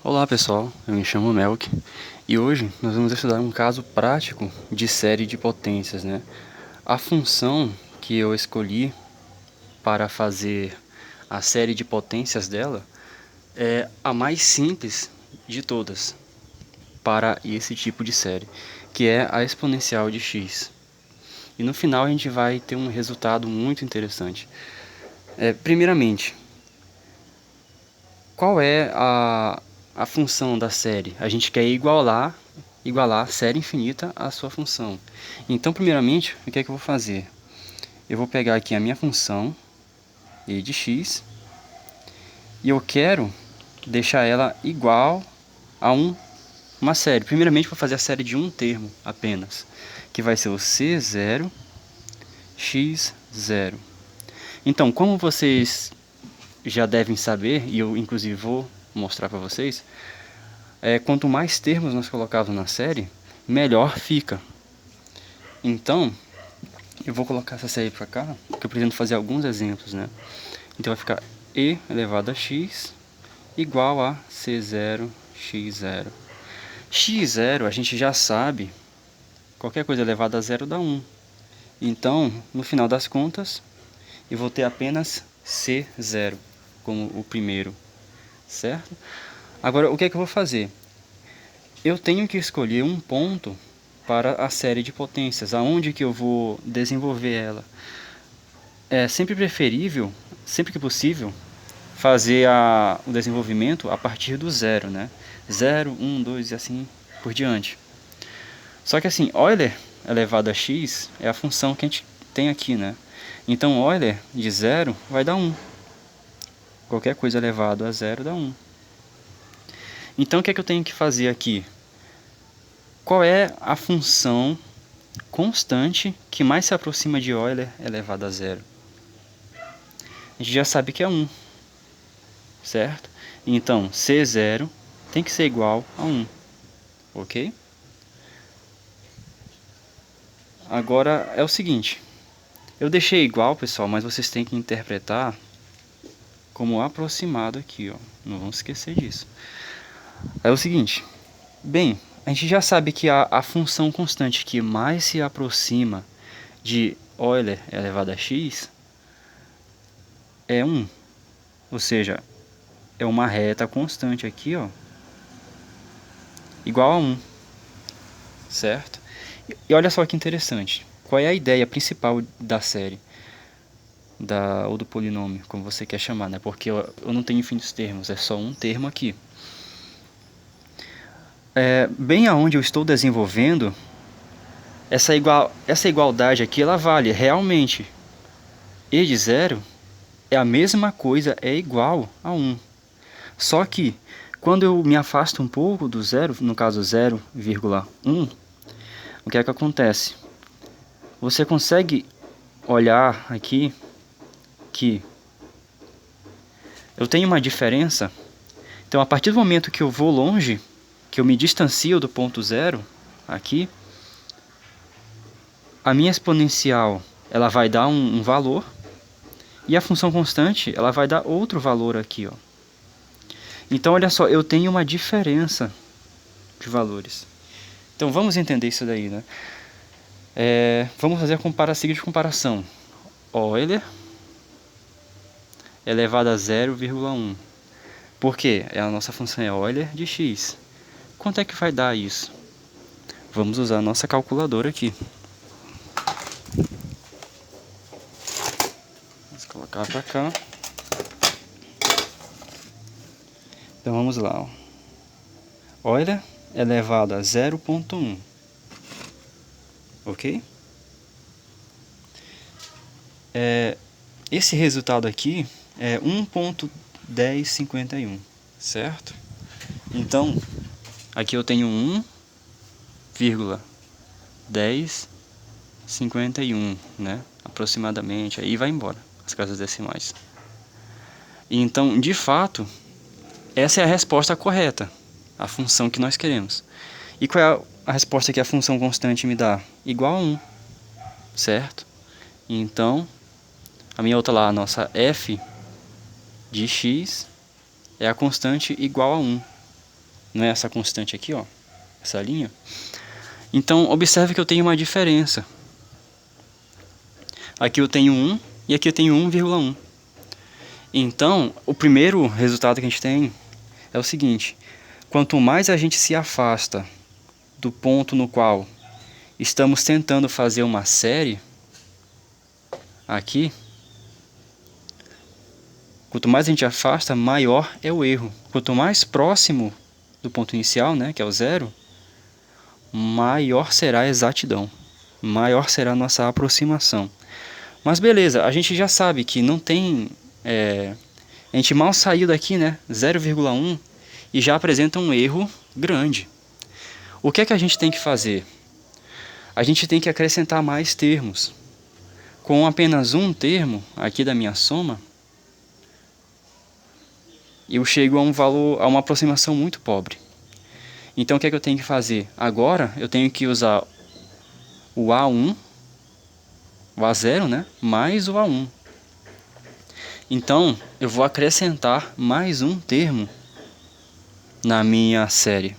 Olá pessoal, eu me chamo Melk e hoje nós vamos estudar um caso prático de série de potências, né? A função que eu escolhi para fazer a série de potências dela é a mais simples de todas para esse tipo de série, que é a exponencial de x. E no final a gente vai ter um resultado muito interessante. Primeiramente, qual é a função da série? A gente quer igualar a série infinita à sua função. Então, primeiramente, o que é que eu vou fazer? Eu vou pegar aqui a minha função e de x e eu quero deixar ela igual a uma série. Primeiramente, vou fazer a série de um termo apenas, que vai ser o c0, x0. Então, como vocês já devem saber, e eu inclusive vou mostrar para vocês, quanto mais termos nós colocarmos na série, melhor fica. Então, eu vou colocar essa série para cá, porque eu pretendo fazer alguns exemplos, né? Então vai ficar e elevado a x igual a c0, x0. x0 a gente já sabe, qualquer coisa elevada a zero dá 1. Então, no final das contas, eu vou ter apenas c0 como o primeiro, certo? Agora, o que é que eu vou fazer? Eu tenho que escolher um ponto para a série de potências, aonde que eu vou desenvolver ela. É sempre preferível, sempre que possível, fazer o desenvolvimento a partir do zero, né? 0, 1, 2 e assim por diante. Só que assim, Euler elevado a x é a função que a gente tem aqui, né? Então Euler de 0 vai dar 1. Qualquer coisa elevado a 0 dá 1. Então o que é que eu tenho que fazer aqui? Qual é a função constante que mais se aproxima de Euler elevado a 0? A gente já sabe que é 1, certo? Então C0 tem que ser igual a 1, ok? Agora é o seguinte, eu deixei igual, pessoal, mas vocês têm que interpretar como aproximado aqui, ó. Não vamos esquecer disso. É o seguinte, bem, a gente já sabe que a função constante que mais se aproxima de Euler elevado a x é 1. Ou seja, é uma reta constante aqui, ó, igual a 1, certo? E olha só que interessante. Qual é a ideia principal da série? Ou do polinômio, como você quer chamar, né? Porque eu não tenho infinitos termos, é só um termo aqui. Bem aonde eu estou desenvolvendo, essa igualdade aqui, ela vale realmente. E de 0 é a mesma coisa, é igual a 1. Só que, quando eu me afasto um pouco do zero, no caso 0,1, o que é que acontece? Você consegue olhar aqui que eu tenho uma diferença. Então, a partir do momento que eu vou longe, que eu me distancio do ponto zero, aqui, a minha exponencial ela vai dar um valor, e a função constante ela vai dar outro valor aqui, ó. Então, olha só, eu tenho uma diferença de valores. Então, vamos entender isso daí, né? Vamos fazer a seguinte comparação. Euler elevado a 0,1. Por quê? A nossa função é Euler de x. Quanto é que vai dar isso? Vamos usar a nossa calculadora aqui. Vamos colocar para cá. Então vamos lá. Euler elevado a 0,1. Ok? Esse resultado aqui é 1,1051, certo? Então, aqui eu tenho 1,1051, né? Aproximadamente, aí vai embora as casas decimais. Então, de fato, essa é a resposta correta, a função que nós queremos. E qual é a resposta que a função constante me dá? Igual a 1, certo? Então, a minha outra lá, a nossa f de x é a constante igual a 1. não é essa constante aqui, ó, essa linha. Então, observe que eu tenho uma diferença. Aqui eu tenho 1 e aqui eu tenho 1,1. Então, o primeiro resultado que a gente tem é o seguinte: quanto mais a gente se afasta do ponto no qual estamos tentando fazer uma série, aqui, quanto mais a gente afasta, maior é o erro. Quanto mais próximo do ponto inicial, né, que é o zero, maior será a exatidão, maior será a nossa aproximação. Mas beleza, a gente já sabe que não tem... a gente mal saiu daqui, né, 0,1, e já apresenta um erro grande. O que é que a gente tem que fazer? A gente tem que acrescentar mais termos. Com apenas um termo aqui da minha soma, eu chego a um valor, a uma aproximação muito pobre. Então o que é que eu tenho que fazer? Agora eu tenho que usar o A1, o A0, né, mais o A1. Então eu vou acrescentar mais um termo na minha série.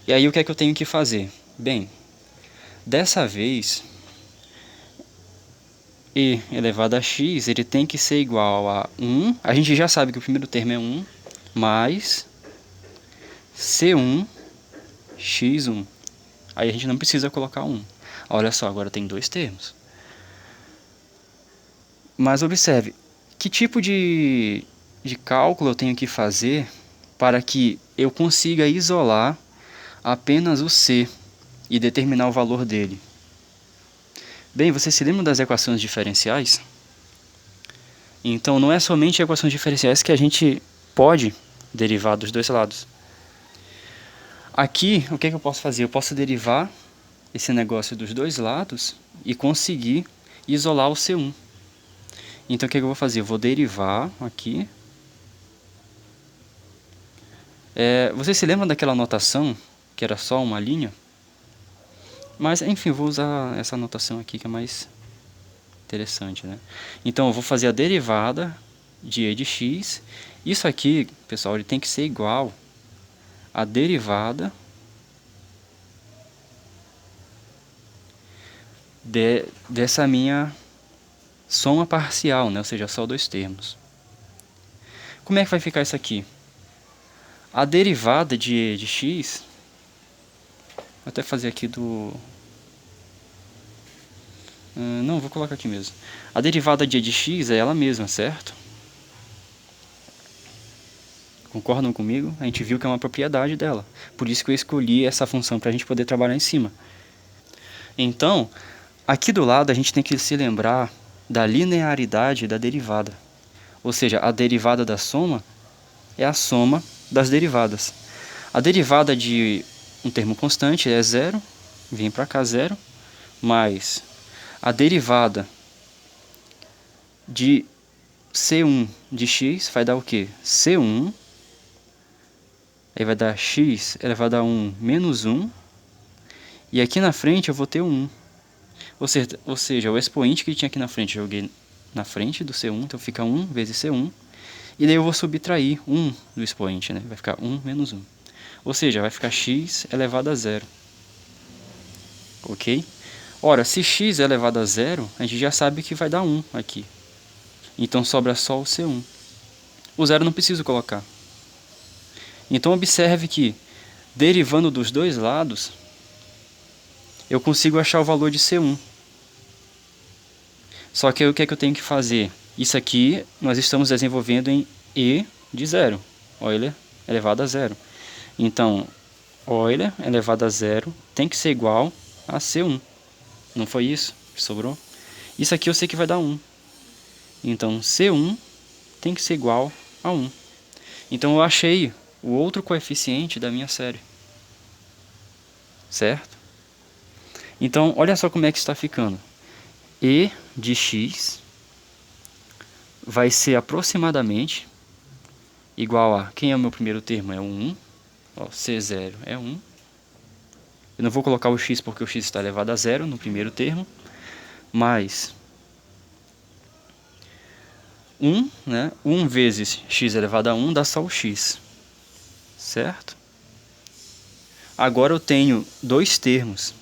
E aí o que é que eu tenho que fazer? Bem, dessa vez, e elevado a x, ele tem que ser igual a 1. A gente já sabe que o primeiro termo é 1, mais C1 x1. Aí a gente não precisa colocar 1. Olha só, agora tem dois termos. Mas observe, que tipo de cálculo eu tenho que fazer para que eu consiga isolar apenas o C e determinar o valor dele? Bem, você se lembra das equações diferenciais? Então não é somente equações diferenciais que a gente pode derivar dos dois lados. Aqui, o que é que eu posso fazer? Eu posso derivar esse negócio dos dois lados e conseguir isolar o C1. Então o que é que eu vou fazer? Eu vou derivar aqui. Você se lembra daquela notação que era só uma linha? Mas enfim, vou usar essa notação aqui que é mais interessante, né? Então eu vou fazer a derivada de e de x. Isso aqui, pessoal, ele tem que ser igual à derivada dessa minha soma parcial, né? Ou seja, só dois termos. Como é que vai ficar isso aqui? A derivada de e de x, vou até fazer aqui do... não, vou colocar aqui mesmo. A derivada de e de x é ela mesma, certo? Concordam comigo? A gente viu que é uma propriedade dela. Por isso que eu escolhi essa função para a gente poder trabalhar em cima. Então, aqui do lado a gente tem que se lembrar da linearidade da derivada. Ou seja, a derivada da soma é a soma das derivadas. A derivada de um termo constante é zero, vem para cá zero, mais a derivada de C1 de x vai dar o quê? C1, aí vai dar x elevado a 1 menos 1, e aqui na frente eu vou ter 1. Ou seja, o expoente que tinha aqui na frente, eu joguei na frente do C1, então fica 1 vezes C1, e daí eu vou subtrair 1 do expoente, né? Vai ficar 1 menos 1. Ou seja, vai ficar x elevado a 0. Ok? Ora, se x é elevado a 0, a gente já sabe que vai dar 1 aqui. Então sobra só o C1. O 0 não preciso colocar. Então observe que, derivando dos dois lados, eu consigo achar o valor de C1. Só que o que é que eu tenho que fazer? Isso aqui nós estamos desenvolvendo em e de 0. Euler elevado a 0. Então, Euler elevado a 0 tem que ser igual a C1. Não foi isso que sobrou? Isso aqui eu sei que vai dar 1. Então, C1 tem que ser igual a 1. Então, eu achei o outro coeficiente da minha série. Certo? Então, olha só como é que está ficando. E de x vai ser aproximadamente igual a... Quem é o meu primeiro termo? É o 1. Ó, C0 é 1. Eu não vou colocar o x porque o x está elevado a 0 no primeiro termo. Mais 1, né? 1 vezes x elevado a 1 dá só o x. Certo? Agora eu tenho dois termos.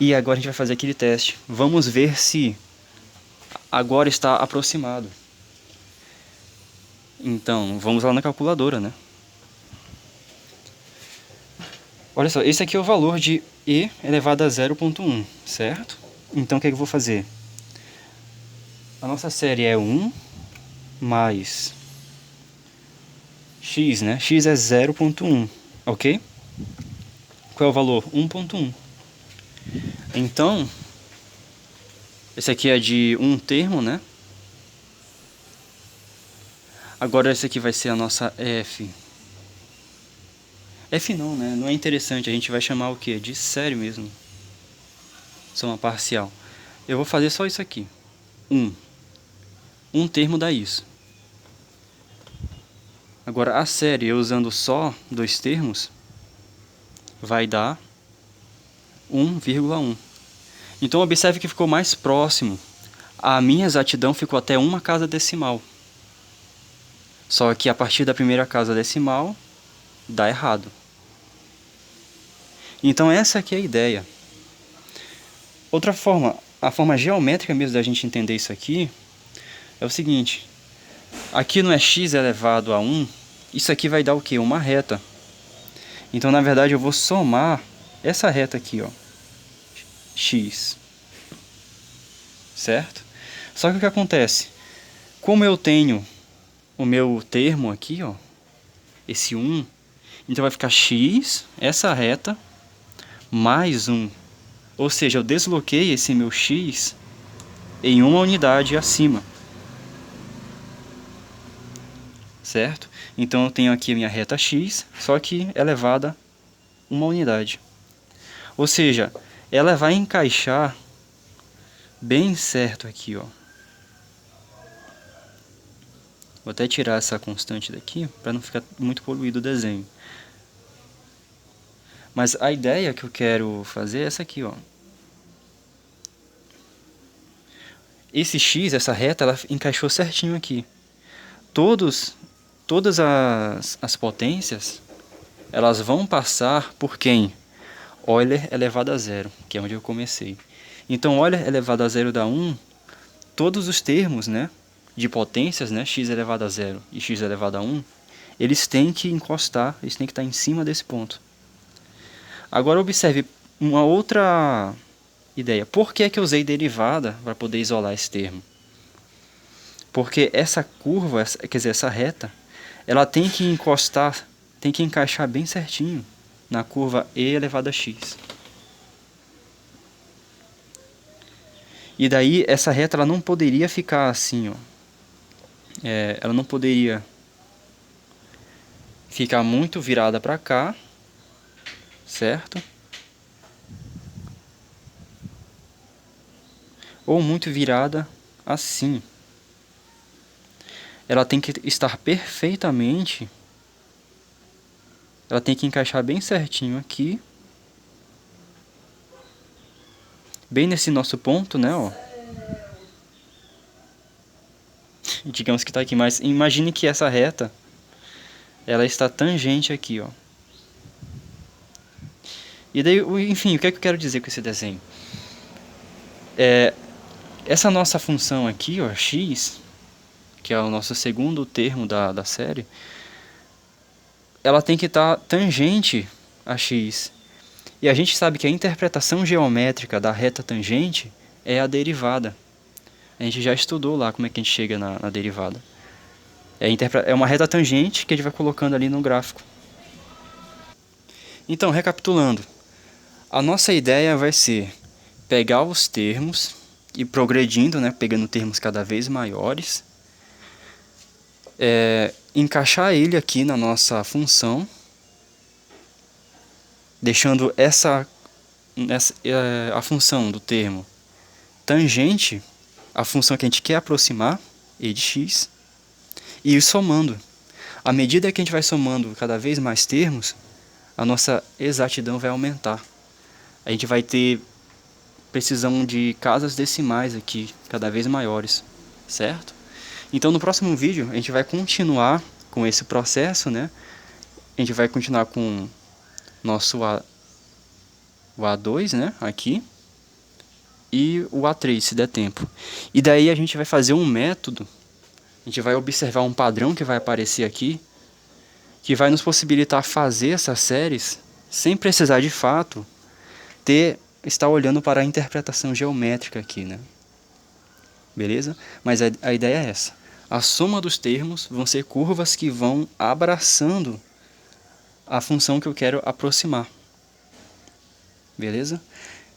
E agora a gente vai fazer aquele teste. Vamos ver se agora está aproximado. Então, vamos lá na calculadora, né? Olha só, esse aqui é o valor de e elevado a 0,1, certo? Então, o que é que eu vou fazer? A nossa série é 1 mais x, né? X é 0,1, ok? Qual é o valor? 1,1. Então, esse aqui é de um termo, né? Agora esse aqui vai ser a nossa f. F não, né? Não é interessante, a gente vai chamar o quê? De série mesmo. Soma parcial. Eu vou fazer só isso aqui. 1. Um termo dá isso. Agora a série, eu usando só dois termos, vai dar 1,1. Então observe que ficou mais próximo. A minha exatidão ficou até uma casa decimal. Só que a partir da primeira casa decimal, dá errado. Então essa aqui é a ideia. Outra forma, a forma geométrica mesmo da gente entender isso aqui, é o seguinte. Aqui não é x elevado a 1, isso aqui vai dar o quê? Uma reta. Então na verdade eu vou somar essa reta aqui, ó, x. Certo? Só que o que acontece? Como eu tenho o meu termo aqui, ó, esse 1, então vai ficar x, essa reta, mais 1. Ou seja, eu desloquei esse meu x em uma unidade acima. Certo? Então eu tenho aqui a minha reta x, só que elevada uma unidade. Ou seja, ela vai encaixar bem certo aqui, ó. Vou até tirar essa constante daqui, para não ficar muito poluído o desenho. Mas a ideia que eu quero fazer é essa aqui, ó. Esse x, essa reta, ela encaixou certinho aqui. Todas as potências, elas vão passar por quem? Euler elevado a zero, que é onde eu comecei. Então, Euler elevado a zero dá 1. Todos os termos, né, de potências, né, x elevado a zero e x elevado a 1, eles têm que encostar, eles têm que estar em cima desse ponto. Agora observe uma outra ideia. Por que eu usei derivada para poder isolar esse termo? Porque essa curva, quer dizer, essa reta, ela tem que encostar, tem que encaixar bem certinho na curva e elevado a x. E daí essa reta ela não poderia ficar assim, ó. Ela não poderia ficar muito virada para cá, certo? Ou muito virada assim. Ela tem que estar perfeitamente, ela tem que encaixar bem certinho aqui, bem nesse nosso ponto, né, ó. Digamos que está aqui, mas imagine que essa reta, ela está tangente aqui, ó. E daí, enfim, o que é que eu quero dizer com esse desenho? Essa nossa função aqui, ó, x, que é o nosso segundo termo da série, ela tem que estar tangente a x. E a gente sabe que a interpretação geométrica da reta tangente é a derivada. A gente já estudou lá como é que a gente chega na derivada. É uma reta tangente que a gente vai colocando ali no gráfico. Então, recapitulando. A nossa ideia vai ser pegar os termos e progredindo, né, pegando termos cada vez maiores, encaixar ele aqui na nossa função, deixando a função do termo tangente a função que a gente quer aproximar, e de x, e ir somando. À medida que a gente vai somando cada vez mais termos, a nossa exatidão vai aumentar. A gente vai ter precisão de casas decimais aqui, cada vez maiores, certo? Então no próximo vídeo a gente vai continuar com esse processo, né? A gente vai continuar com o A2, né, aqui, e o A3, se der tempo. E daí a gente vai fazer um método, a gente vai observar um padrão que vai aparecer aqui, que vai nos possibilitar fazer essas séries sem precisar de fato estar olhando para a interpretação geométrica aqui, né? Beleza? Mas a ideia é essa. A soma dos termos vão ser curvas que vão abraçando a função que eu quero aproximar. Beleza?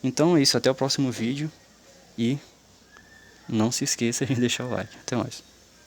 Então é isso, até o próximo vídeo e não se esqueça de deixar o like. Até mais.